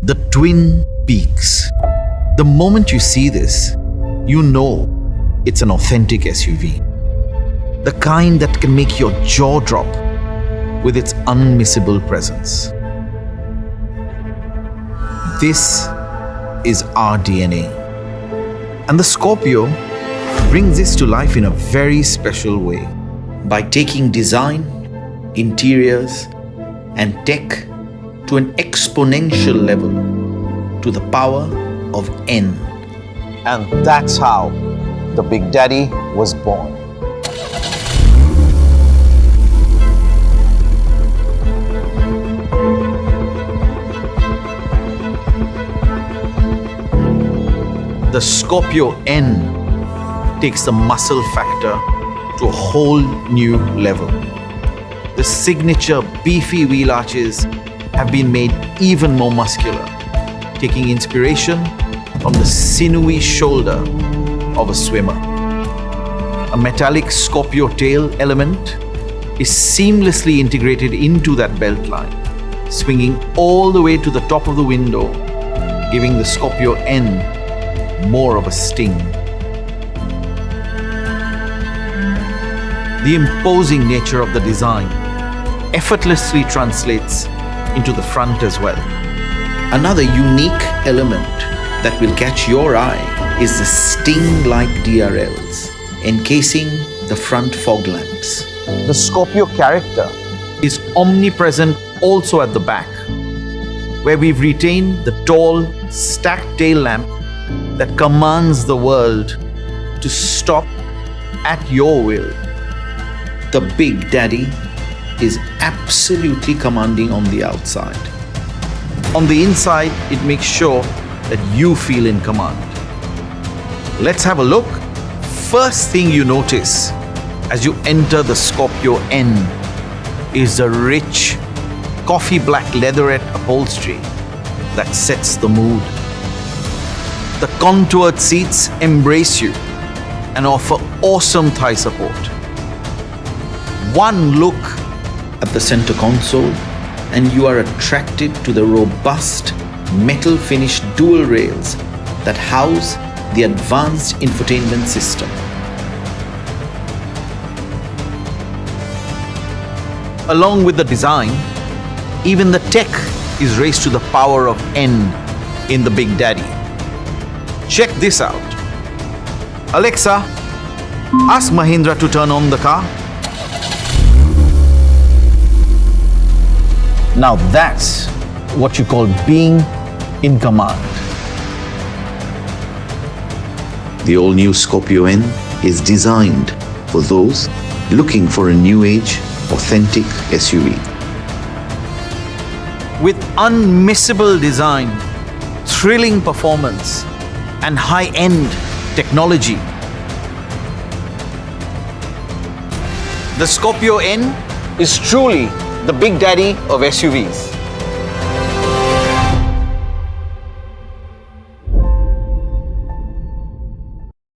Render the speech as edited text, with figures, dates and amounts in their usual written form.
The twin peaks. The moment you see this, you know it's an authentic SUV. The kind that can make your jaw drop with its unmissable presence. This is our DNA. And the Scorpio brings this to life in a very special way. By taking design, interiors, and tech to an exponential level, to the power of N. And that's how the Big Daddy was born. The Scorpio-N takes the muscle factor to a whole new level. The signature beefy wheel arches have been made even more muscular, taking inspiration from the sinewy shoulder of a swimmer. A metallic Scorpio tail element is seamlessly integrated into that belt line, swinging all the way to the top of the window, giving the Scorpio-N more of a sting. The imposing nature of the design effortlessly translates into the front as well. Another unique element that will catch your eye is the sting-like DRLs encasing the front fog lamps. The Scorpio character is omnipresent also at the back, where we've retained the tall, stacked tail lamp that commands the world to stop at your will. The Big Daddy is absolutely commanding on the outside. On the inside, it makes sure that you feel in command. Let's have a look. First thing you notice as you enter the Scorpio-N is the rich coffee black leatherette upholstery that sets the mood. The contoured seats embrace you and offer awesome thigh support. One look at the center console and you are attracted to the robust metal finished dual rails that house the advanced infotainment system. Along with the design, even the tech is raised to the power of N in the Big Daddy. Check this out. Alexa, ask Mahindra to turn on the car. Now that's what you call being in command. The all-new Scorpio-N is designed for those looking for a new age, authentic SUV. With unmissable design, thrilling performance, and high-end technology, the Scorpio-N is truly the Big Daddy of SUVs.